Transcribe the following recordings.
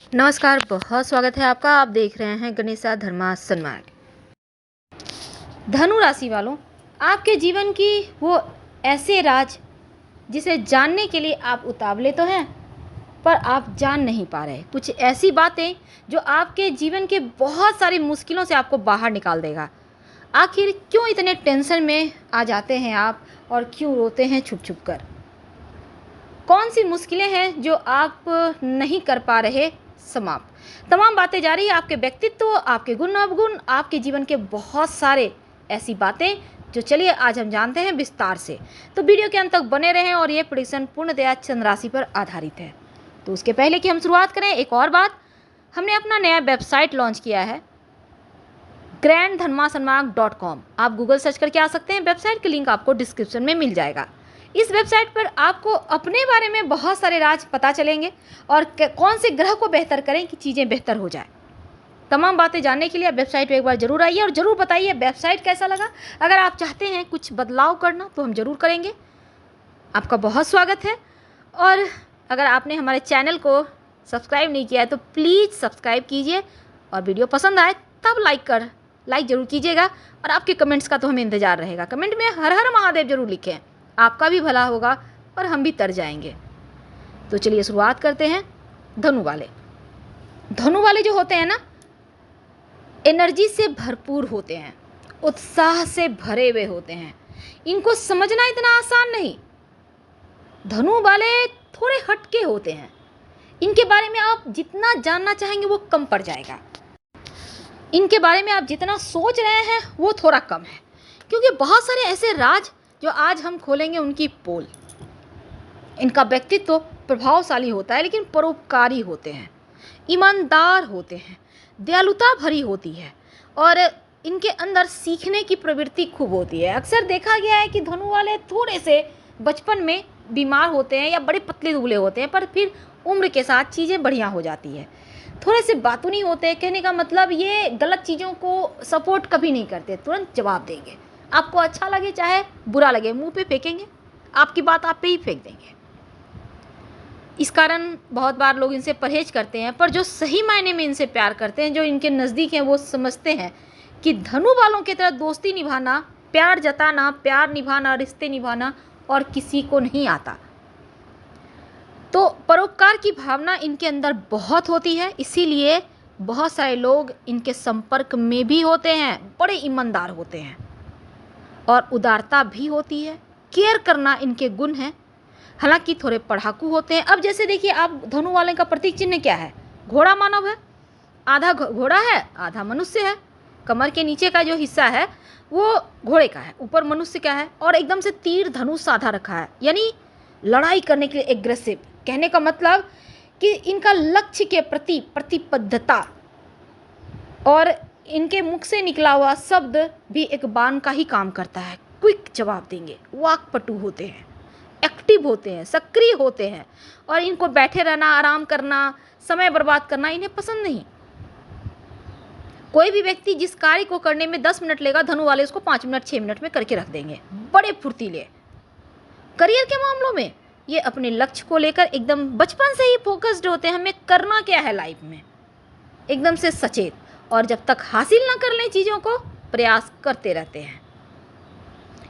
नमस्कार, बहुत स्वागत है आपका। आप देख रहे हैं गणेशा धर्मा सन्मार्ग। धनु राशि वालों, आपके जीवन की वो ऐसे राज जिसे जानने के लिए आप उतावले तो हैं, पर आप जान नहीं पा रहे। कुछ ऐसी बातें जो आपके जीवन के बहुत सारी मुश्किलों से आपको बाहर निकाल देगा। आखिर क्यों इतने टेंशन में आ जाते हैं आप, और क्यों रोते हैं छुप छुप कर? कौन सी मुश्किलें हैं जो आप नहीं कर पा रहे समाप्त? तमाम बातें जारी है, आपके व्यक्तित्व, आपके गुण अवगुण, आपके जीवन के बहुत सारे ऐसी बातें जो चलिए आज हम जानते हैं विस्तार से। तो वीडियो के अंत तक बने रहें और ये प्रेडिक्शन पूर्णतया चंद्र राशि पर आधारित है। तो उसके पहले कि हम शुरुआत करें, एक और बात, हमने अपना नया वेबसाइट लॉन्च किया है granddharmasannmarg.com। आप गूगल सर्च करके आ सकते हैं। वेबसाइट का लिंक आपको डिस्क्रिप्शन में मिल जाएगा। इस वेबसाइट पर आपको अपने बारे में बहुत सारे राज पता चलेंगे और कौन से ग्रह को बेहतर करें कि चीज़ें बेहतर हो जाए। तमाम बातें जानने के लिए आप वेबसाइट पर एक बार जरूर आइए और ज़रूर बताइए वेबसाइट कैसा लगा। अगर आप चाहते हैं कुछ बदलाव करना तो हम ज़रूर करेंगे। आपका बहुत स्वागत है। और अगर आपने हमारे चैनल को सब्सक्राइब नहीं किया है तो प्लीज़ सब्सक्राइब कीजिए, और वीडियो पसंद आए तब लाइक ज़रूर कीजिएगा। और आपके कमेंट्स का तो हमें इंतज़ार रहेगा। कमेंट में हर हर महादेव जरूर लिखें, आपका भी भला होगा और हम भी तर जाएंगे। तो चलिए शुरुआत करते हैं। धनु वाले जो होते हैं ना, एनर्जी से भरपूर होते हैं, उत्साह से भरे हुए होते हैं। इनको समझना इतना आसान नहीं। धनु वाले थोड़े हटके होते हैं। इनके बारे में आप जितना जानना चाहेंगे वो कम पड़ जाएगा। इनके बारे में आप जितना सोच रहे हैं वो थोड़ा कम है, क्योंकि बहुत सारे ऐसे राज जो आज हम खोलेंगे उनकी पोल। इनका व्यक्तित्व प्रभावशाली होता है, लेकिन परोपकारी होते हैं, ईमानदार होते हैं, दयालुता भरी होती है, और इनके अंदर सीखने की प्रवृत्ति खूब होती है। अक्सर देखा गया है कि धनु वाले थोड़े से बचपन में बीमार होते हैं या बड़े पतले दुबले होते हैं, पर फिर उम्र के साथ चीज़ें बढ़िया हो जाती है। थोड़े से बातूनी होते हैं। कहने का मतलब ये गलत चीज़ों को सपोर्ट कभी नहीं करते, तुरंत जवाब देंगे। आपको अच्छा लगे चाहे बुरा लगे, मुंह पे फेंकेंगे, आपकी बात आप पे ही फेंक देंगे। इस कारण बहुत बार लोग इनसे परहेज करते हैं, पर जो सही मायने में इनसे प्यार करते हैं, जो इनके नज़दीक हैं, वो समझते हैं कि धनु वालों की तरह दोस्ती निभाना, प्यार जताना, प्यार निभाना, रिश्ते निभाना और किसी को नहीं आता। तो परोपकार की भावना इनके अंदर बहुत होती है, इसीलिए बहुत सारे लोग इनके संपर्क में भी होते हैं। बड़े ईमानदार होते हैं और उदारता भी होती है। केयर करना इनके गुण हैं। हालांकि थोड़े पढ़ाकू होते हैं। अब जैसे देखिए, आप धनु वाले का प्रतीक चिन्ह क्या है? घोड़ा मानव है, आधा घोड़ा है आधा मनुष्य है। कमर के नीचे का जो हिस्सा है वो घोड़े का है, ऊपर मनुष्य का है, और एकदम से तीर धनुष साधा रखा है, यानी लड़ाई करने के लिए एग्रेसिव। कहने का मतलब कि इनका लक्ष्य के प्रति प्रतिबद्धता, और इनके मुख से निकला हुआ शब्द भी एक बाण का ही काम करता है। क्विक जवाब देंगे, वाकपटु होते हैं, एक्टिव होते हैं, सक्रिय होते हैं, और इनको बैठे रहना, आराम करना, समय बर्बाद करना इन्हें पसंद नहीं। कोई भी व्यक्ति जिस कार्य को करने में 10 मिनट लेगा, धनु वाले उसको 5 मिनट 6 मिनट में करके रख देंगे। बड़े फुर्तीले। करियर के मामलों में ये अपने लक्ष्य को लेकर एकदम बचपन से ही फोकस्ड होते हैं। हमें करना क्या है लाइफ में, एकदम से सचेत, और जब तक हासिल ना कर लें चीज़ों को, प्रयास करते रहते हैं।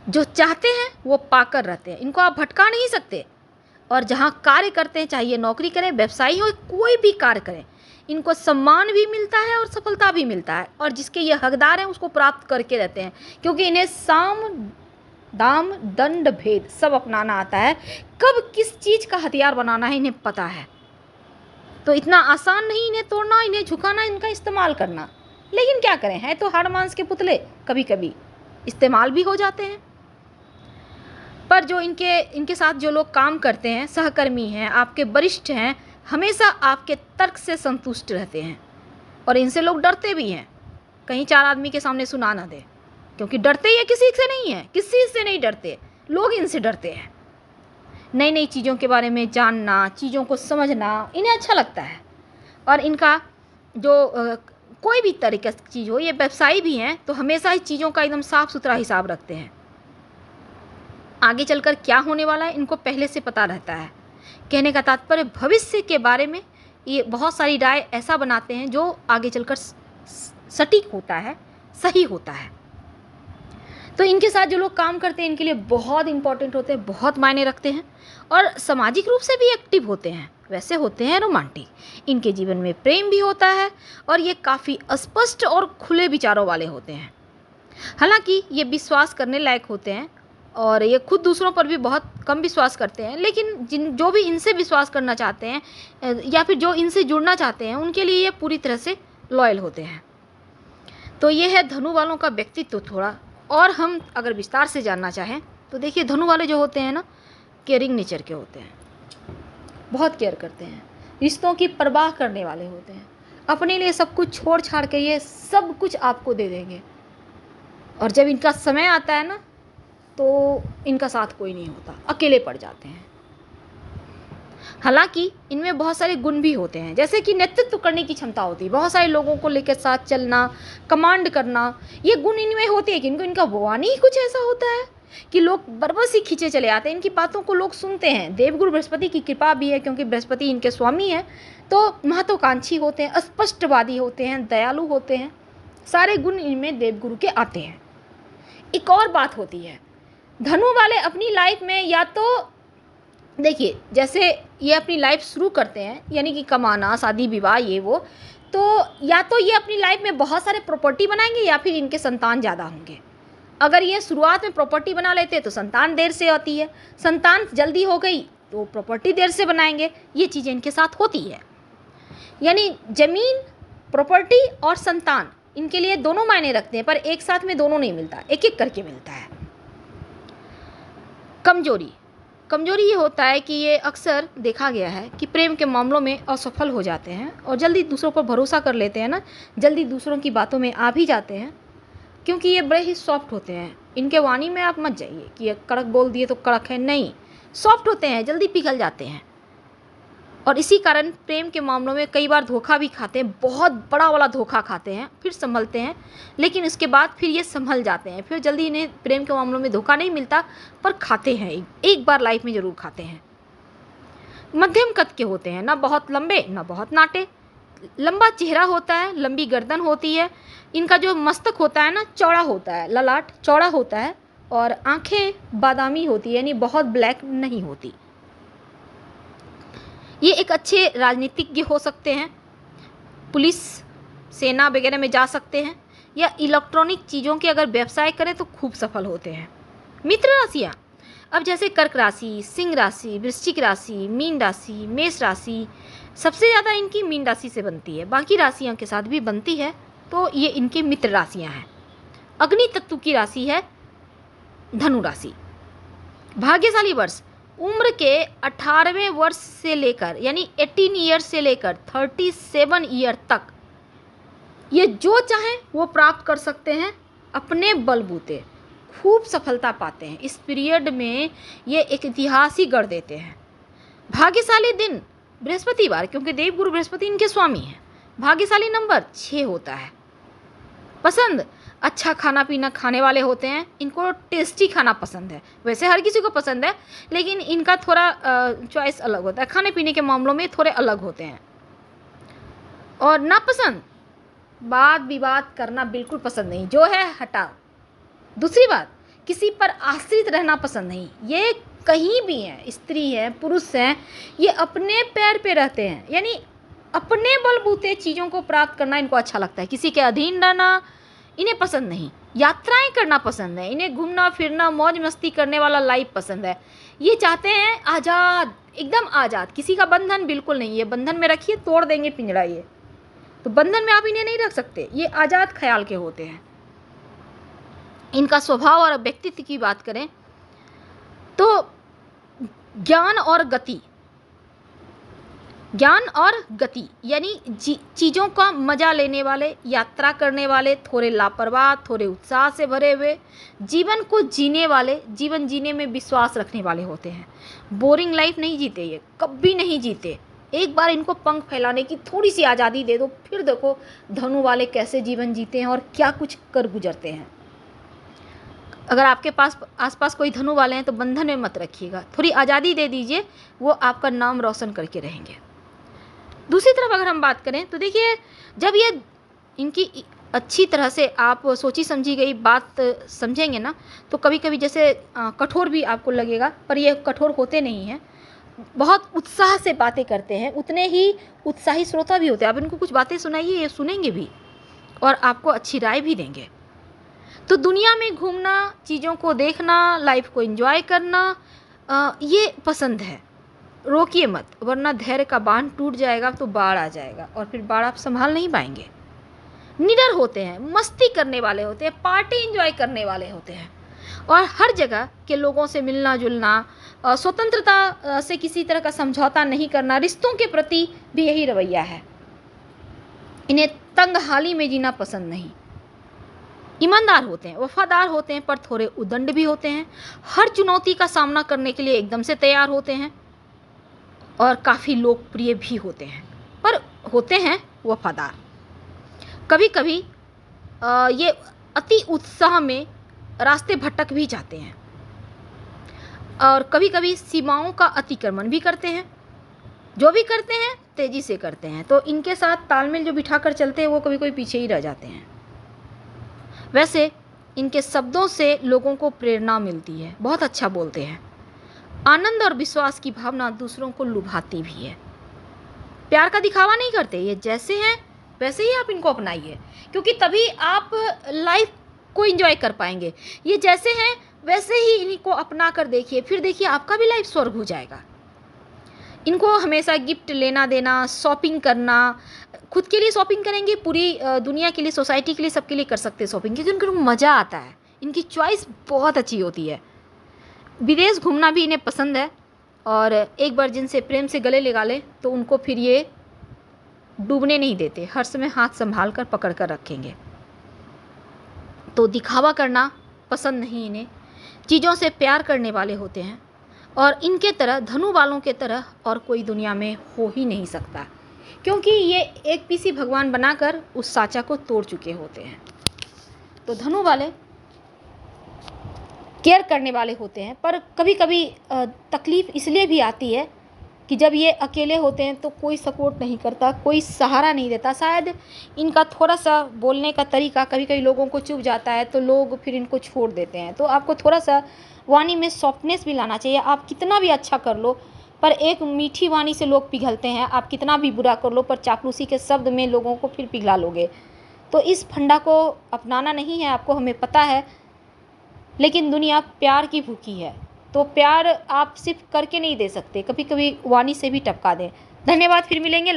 जो चाहते हैं वो पाकर रहते हैं। इनको आप भटका नहीं सकते। और जहाँ कार्य करते हैं, चाहे ये नौकरी करें, व्यवसायी हो, कोई भी कार्य करें, इनको सम्मान भी मिलता है और सफलता भी मिलता है। और जिसके ये हकदार हैं उसको प्राप्त करके रहते हैं, क्योंकि इन्हें साम दाम दंड भेद सब अपनाना आता है। कब किस चीज़ का हथियार बनाना है इन्हें पता है। तो इतना आसान नहीं इन्हें तोड़ना, इन्हें झुकाना, इनका इस्तेमाल करना। लेकिन क्या करें, हैं तो हाड़ मांस के पुतले, कभी कभी इस्तेमाल भी हो जाते हैं। पर जो इनके साथ जो लोग काम करते हैं, सहकर्मी हैं, आपके वरिष्ठ हैं, हमेशा आपके तर्क से संतुष्ट रहते हैं। और इनसे लोग डरते भी हैं, कहीं 4 आदमी के सामने सुना ना दे, क्योंकि डरते ये किसी से नहीं है, किसी से नहीं डरते। लोग इनसे डरते हैं। नई नई चीज़ों के बारे में जानना, चीज़ों को समझना इन्हें अच्छा लगता है। और इनका जो कोई भी तरीके की चीज़ हो, ये व्यवसायी भी हैं तो हमेशा ही चीज़ों का एकदम साफ़ सुथरा हिसाब रखते हैं। आगे चलकर क्या होने वाला है इनको पहले से पता रहता है। कहने का तात्पर्य, भविष्य के बारे में ये बहुत सारी राय ऐसा बनाते हैं जो आगे चलकर सटीक होता है, सही होता है। तो इनके साथ जो लोग काम करते हैं इनके लिए बहुत इंपॉर्टेंट होते हैं, बहुत मायने रखते हैं और सामाजिक रूप से भी एक्टिव होते हैं। वैसे होते हैं रोमांटिक, इनके जीवन में प्रेम भी होता है और ये काफ़ी स्पष्ट और खुले विचारों वाले होते हैं। हालांकि ये विश्वास करने लायक होते हैं और ये खुद दूसरों पर भी बहुत कम विश्वास करते हैं, लेकिन जो भी इनसे विश्वास करना चाहते हैं या फिर जो इनसे जुड़ना चाहते हैं उनके लिए ये पूरी तरह से लॉयल होते हैं। तो ये है धनु वालों का व्यक्तित्व थोड़ा। और हम अगर विस्तार से जानना चाहें तो देखिए, धनु वाले जो होते हैं ना, केयरिंग नेचर के होते हैं, बहुत केयर करते हैं, रिश्तों की परवाह करने वाले होते हैं, अपने लिए सब कुछ छोड़ छाड़ के ये सब कुछ आपको दे देंगे और जब इनका समय आता है ना तो इनका साथ कोई नहीं होता, अकेले पड़ जाते हैं। हालांकि इनमें बहुत सारे गुण भी होते हैं, जैसे कि नेतृत्व करने की क्षमता होती है, बहुत सारे लोगों को लेकर साथ चलना, कमांड करना, ये गुण इनमें होते हैं कि इनका वाणी ही कुछ ऐसा होता है कि लोग बरबस ही खींचे चले आते हैं, इनकी बातों को लोग सुनते हैं। देवगुरु बृहस्पति की कृपा भी है क्योंकि बृहस्पति इनके स्वामी हैं, तो महत्वाकांक्षी होते हैं, स्पष्टवादी होते हैं, दयालु होते हैं, सारे गुण इनमें देवगुरु के आते हैं। एक और बात होती है, धनु वाले अपनी लाइफ में या तो देखिए, जैसे ये अपनी लाइफ शुरू करते हैं यानी कि कमाना, शादी विवाह, ये वो, तो या तो ये अपनी लाइफ में बहुत सारे प्रॉपर्टी बनाएंगे या फिर इनके संतान ज़्यादा होंगे। अगर ये शुरुआत में प्रॉपर्टी बना लेते हैं तो संतान देर से आती है, संतान जल्दी हो गई तो प्रॉपर्टी देर से बनाएंगे, ये चीज़ें इनके साथ होती है। यानी ज़मीन, प्रॉपर्टी और संतान इनके लिए दोनों मायने रखते हैं, पर एक साथ में दोनों नहीं मिलता, एक एक करके मिलता है। कमजोरी ये होता है कि ये अक्सर देखा गया है कि प्रेम के मामलों में असफल हो जाते हैं और जल्दी दूसरों पर भरोसा कर लेते हैं ना, जल्दी दूसरों की बातों में आ भी जाते हैं, क्योंकि ये बड़े ही सॉफ्ट होते हैं। इनके वाणी में आप मत जाइए कि ये कड़क बोल दिए तो कड़क है, नहीं, सॉफ्ट होते हैं, जल्दी पिघल जाते हैं और इसी कारण प्रेम के मामलों में कई बार धोखा भी खाते हैं, बहुत बड़ा वाला धोखा खाते हैं, फिर संभलते हैं, लेकिन इसके बाद फिर ये संभल जाते हैं, फिर जल्दी इन्हें प्रेम के मामलों में धोखा नहीं मिलता, पर खाते हैं, एक बार लाइफ में ज़रूर खाते हैं। मध्यम कद के होते हैं, ना बहुत लंबे ना बहुत नाटे, लंबा चेहरा होता है, लंबी गर्दन होती है, इनका जो मस्तक होता है ना चौड़ा होता है, ललाट चौड़ा होता है और आँखें बादामी होती है, यानी बहुत ब्लैक नहीं होती। ये एक अच्छे राजनीतिज्ञ हो सकते हैं, पुलिस, सेना वगैरह में जा सकते हैं, या इलेक्ट्रॉनिक चीज़ों के अगर व्यवसाय करें तो खूब सफल होते हैं। मित्र राशियाँ, अब जैसे कर्क राशि, सिंह राशि, वृश्चिक राशि, मीन राशि, मेष राशि, सबसे ज़्यादा इनकी मीन राशि से बनती है, बाकी राशियों के साथ भी बनती है, तो ये इनकी मित्र राशियाँ हैं। अग्नि तत्व की राशि है धनु राशि। भाग्यशाली वर्ष उम्र के 18वें वर्ष से लेकर यानी 18 ईयर से लेकर 37 ईयर तक ये जो चाहें वो प्राप्त कर सकते हैं, अपने बलबूते खूब सफलता पाते हैं। इस पीरियड में ये एक इतिहास ही गढ़ देते हैं। भाग्यशाली दिन बृहस्पतिवार, क्योंकि देवगुरु बृहस्पति इनके स्वामी हैं। भाग्यशाली नंबर 6 होता है। पसंद अच्छा खाना पीना खाने वाले होते हैं, इनको टेस्टी खाना पसंद है, वैसे हर किसी को पसंद है, लेकिन इनका थोड़ा चॉइस अलग होता है, खाने पीने के मामलों में थोड़े अलग होते हैं। और नापसंद, वाद विवाद करना बिल्कुल पसंद नहीं, जो है हटाओ। दूसरी बात, किसी पर आश्रित रहना पसंद नहीं, ये कहीं भी हैं, स्त्री हैं, पुरुष हैं, ये अपने पैर पे रहते हैं, यानी अपने बलबूते चीज़ों को प्राप्त करना इनको अच्छा लगता है, किसी के अधीन रहना इन्हें पसंद नहीं। यात्राएं करना पसंद है इन्हें, घूमना फिरना मौज मस्ती करने वाला लाइफ पसंद है। ये चाहते हैं आज़ाद, एकदम आज़ाद, किसी का बंधन बिल्कुल नहीं, ये बंधन में रखिए तोड़ देंगे पिंजड़ा, ये तो बंधन में आप इन्हें नहीं रख सकते, ये आज़ाद ख्याल के होते हैं। इनका स्वभाव और व्यक्तित्व की बात करें तो ज्ञान और गति यानी चीज़ों का मज़ा लेने वाले, यात्रा करने वाले, थोड़े लापरवाह, थोड़े उत्साह से भरे हुए, जीवन को जीने वाले, जीवन जीने में विश्वास रखने वाले होते हैं। बोरिंग लाइफ नहीं जीते, ये कभी नहीं जीते। एक बार इनको पंख फैलाने की थोड़ी सी आज़ादी दे दो, फिर देखो धनु वाले कैसे जीवन जीते हैं और क्या कुछ कर गुजरते हैं। अगर आपके पास आसपास कोई धनु वाले हैं तो बंधन में मत रखिएगा, थोड़ी आज़ादी दे दीजिए, वो आपका नाम रोशन करके रहेंगे। दूसरी तरफ अगर हम बात करें तो देखिए, जब ये इनकी अच्छी तरह से आप सोची समझी गई बात समझेंगे ना, तो कभी कभी जैसे कठोर भी आपको लगेगा, पर ये कठोर होते नहीं हैं। बहुत उत्साह से बातें करते हैं, उतने ही उत्साही श्रोता भी होते हैं। आप इनको कुछ बातें सुनाइए, ये सुनेंगे भी और आपको अच्छी राय भी देंगे। तो दुनिया में घूमना, चीज़ों को देखना, लाइफ को एंजॉय करना, ये पसंद है। रोकिए मत, वरना धैर्य का बांध टूट जाएगा तो बाढ़ आ जाएगा और फिर बाढ़ आप संभाल नहीं पाएंगे। निडर होते हैं, मस्ती करने वाले होते हैं, पार्टी एंजॉय करने वाले होते हैं और हर जगह के लोगों से मिलना जुलना, स्वतंत्रता से किसी तरह का समझौता नहीं करना, रिश्तों के प्रति भी यही रवैया है। इन्हें तंगहाली में जीना पसंद नहीं। ईमानदार होते हैं, वफादार होते हैं, पर थोड़े उदंड भी होते हैं। हर चुनौती का सामना करने के लिए एकदम से तैयार होते हैं और काफ़ी लोकप्रिय भी होते हैं, पर होते हैं वफादार। कभी कभी ये अति उत्साह में रास्ते भटक भी जाते हैं और कभी कभी सीमाओं का अतिक्रमण भी करते हैं। जो भी करते हैं तेज़ी से करते हैं, तो इनके साथ तालमेल जो बिठा कर चलते हैं वो कभी कोई पीछे ही रह जाते हैं। वैसे इनके शब्दों से लोगों को प्रेरणा मिलती है, बहुत अच्छा बोलते हैं। आनंद और विश्वास की भावना दूसरों को लुभाती भी है। प्यार का दिखावा नहीं करते, ये जैसे हैं वैसे ही आप इनको अपनाइए, क्योंकि तभी आप लाइफ को एंजॉय कर पाएंगे। ये जैसे हैं वैसे ही इनको अपना कर देखिए, फिर देखिए आपका भी लाइफ स्वर्ग हो जाएगा। इनको हमेशा गिफ्ट लेना देना, शॉपिंग करना, खुद के लिए शॉपिंग करेंगे, पूरी दुनिया के लिए, सोसाइटी के लिए, सबके लिए कर सकते हैं शॉपिंग, क्योंकि उनको मज़ा आता है। इनकी चॉइस बहुत अच्छी होती है। विदेश घूमना भी इन्हें पसंद है और एक बार जिनसे प्रेम से गले लगा लें तो उनको फिर ये डूबने नहीं देते, हर समय हाथ संभाल कर पकड़ कर रखेंगे। तो दिखावा करना पसंद नहीं इन्हें, चीज़ों से प्यार करने वाले होते हैं और इनके तरह धनु वालों के तरह और कोई दुनिया में हो ही नहीं सकता, क्योंकि ये एक पीसी भगवान बनाकर उस साचा को तोड़ चुके होते हैं। तो धनु वाले केयर करने वाले होते हैं, पर कभी कभी तकलीफ़ इसलिए भी आती है कि जब ये अकेले होते हैं तो कोई सपोर्ट नहीं करता, कोई सहारा नहीं देता। शायद इनका थोड़ा सा बोलने का तरीका कभी कभी लोगों को चुभ जाता है, तो लोग फिर इनको छोड़ देते हैं। तो आपको थोड़ा सा वाणी में सॉफ्टनेस भी लाना चाहिए। आप कितना भी अच्छा कर लो, पर एक मीठी वाणी से लोग पिघलते हैं। आप कितना भी बुरा कर लो, पर चापलूसी के शब्द में लोगों को फिर पिघला लोगे। तो इस फंडा को अपनाना नहीं है आपको, हमें पता है, लेकिन दुनिया प्यार की भूखी है। तो प्यार आप सिर्फ करके नहीं दे सकते, कभी कभी वाणी से भी टपका दें। धन्यवाद, फिर मिलेंगे।